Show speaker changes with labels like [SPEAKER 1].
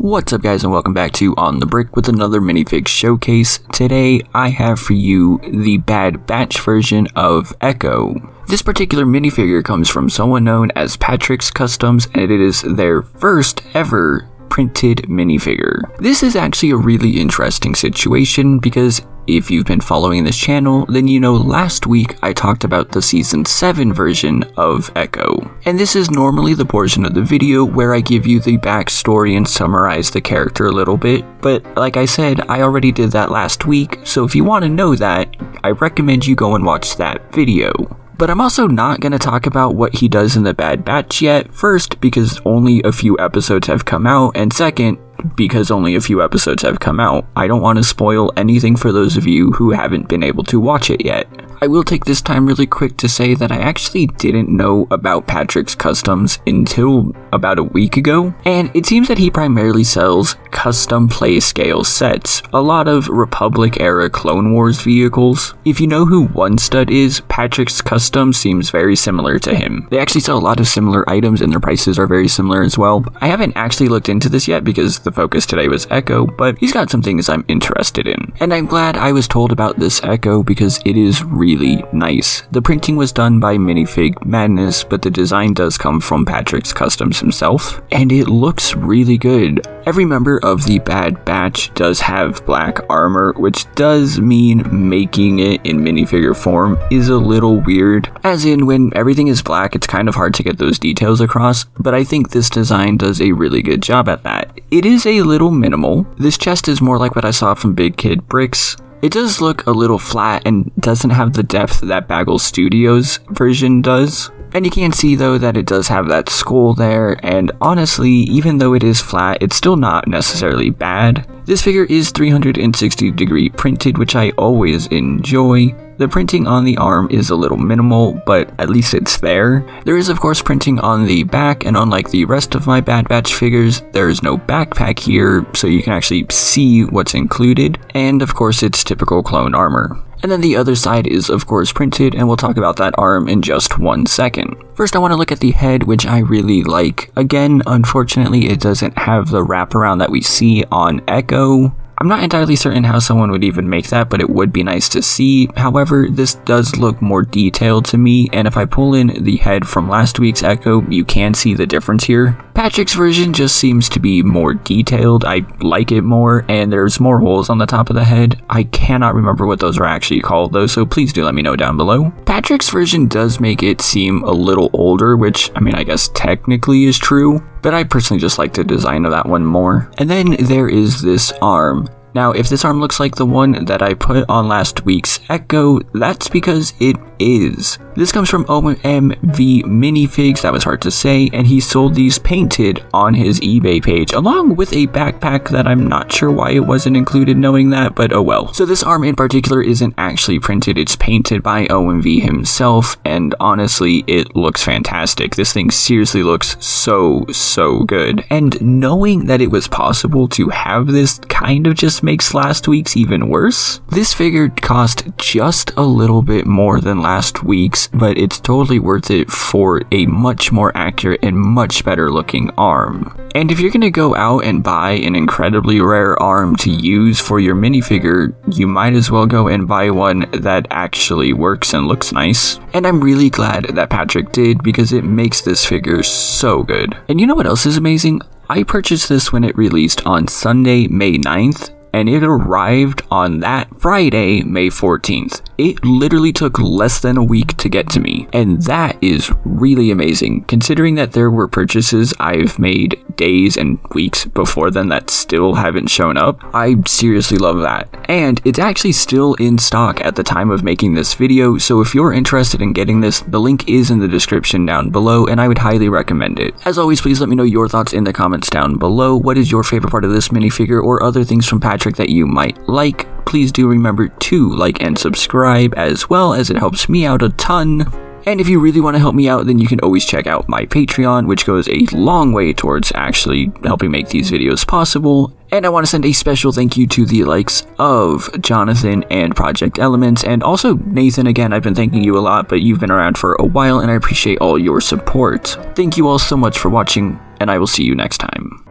[SPEAKER 1] What's up guys and welcome back to On The Brick with another minifig showcase. Today I have for you the Bad Batch version of Echo. This particular minifigure comes from someone known as Patrick's Customs and it is their first ever printed minifigure. This is actually a really interesting situation because if you've been following this channel, then you know last week I talked about the Season 7 version of Echo. And this is normally the portion of the video where I give you the backstory and summarize the character a little bit, but like I said, I already did that last week, so if you want to know that, I recommend you go and watch that video. But I'm also not going to talk about what he does in the Bad Batch yet, first because only a few episodes have come out, and second, because only a few episodes have come out. I don't want to spoil anything for those of you who haven't been able to watch it yet. I will take this time really quick to say that I actually didn't know about Patrick's Customs until about a week ago, and it seems that he primarily sells custom play scale sets, a lot of Republic era Clone Wars vehicles. If you know who One Stud is, Patrick's Customs seems very similar to him. They actually sell a lot of similar items and their prices are very similar as well. I haven't actually looked into this yet because the focus today was Echo, but he's got some things I'm interested in. And I'm glad I was told about this Echo because it is really nice. The printing was done by Minifig Madness, but the design does come from Patrick's Customs himself, and it looks really good. Every member of the Bad Batch does have black armor, which does mean making it in minifigure form is a little weird. As in, when everything is black, it's kind of hard to get those details across, but I think this design does a really good job at that. It is a little minimal. This chest is more like what I saw from Big Kid Bricks. It does look a little flat and doesn't have the depth that Bagel Studios version does. And you can see though that it does have that skull there, and honestly, even though it is flat, it's still not necessarily bad. This figure is 360 degree printed, which I always enjoy. The printing on the arm is a little minimal, but at least it's there. There is of course printing on the back, and unlike the rest of my Bad Batch figures, there is no backpack here, so you can actually see what's included, and of course it's typical clone armor. And then the other side is of course printed, and we'll talk about that arm in just 1 second. First I want to look at the head, which I really like. Again, unfortunately it doesn't have the wraparound that we see on Echo. I'm not entirely certain how someone would even make that, but it would be nice to see. However, this does look more detailed to me, and if I pull in the head from last week's Echo, you can see the difference here. Patrick's version just seems to be more detailed. I like it more, and there's more holes on the top of the head. I cannot remember what those are actually called though, so please do let me know down below. Patrick's version does make it seem a little older, which, I mean, I guess technically is true, but I personally just like the design of that one more. And then there is this arm. Now, if this arm looks like the one that I put on last week's Echo, that's because it is. This comes from OMV Minifigs, that was hard to say, and he sold these painted on his eBay page, along with a backpack that I'm not sure why it wasn't included knowing that, but oh well. So this arm in particular isn't actually printed, it's painted by OMV himself, and honestly, it looks fantastic. This thing seriously looks so good. And knowing that it was possible to have this kind of just makes last week's even worse. This figure cost just a little bit more than last week's, but it's totally worth it for a much more accurate and much better looking arm. And if you're gonna go out and buy an incredibly rare arm to use for your minifigure, you might as well go and buy one that actually works and looks nice. And I'm really glad that Patrick did because it makes this figure so good. And you know what else is amazing? I purchased this when it released on Sunday, May 9th. And it arrived on that Friday, May 14th. It literally took less than a week to get to me, and that is really amazing, considering that there were purchases I've made days and weeks before then that still haven't shown up. I seriously love that. And it's actually still in stock at the time of making this video, so if you're interested in getting this, the link is in the description down below, and I would highly recommend it. As always, please let me know your thoughts in the comments down below. What is your favorite part of this minifigure or other things from Patrick that you might like? Please do remember to like and subscribe, as well as it helps me out a ton. And if you really want to help me out, then you can always check out my Patreon, which goes a long way towards actually helping make these videos possible. And I want to send a special thank you to the likes of Jonathan and Project Elements, and also Nathan. Again, I've been thanking you a lot, but you've been around for a while and I appreciate all your support. Thank you all so much for watching, and I will see you next time.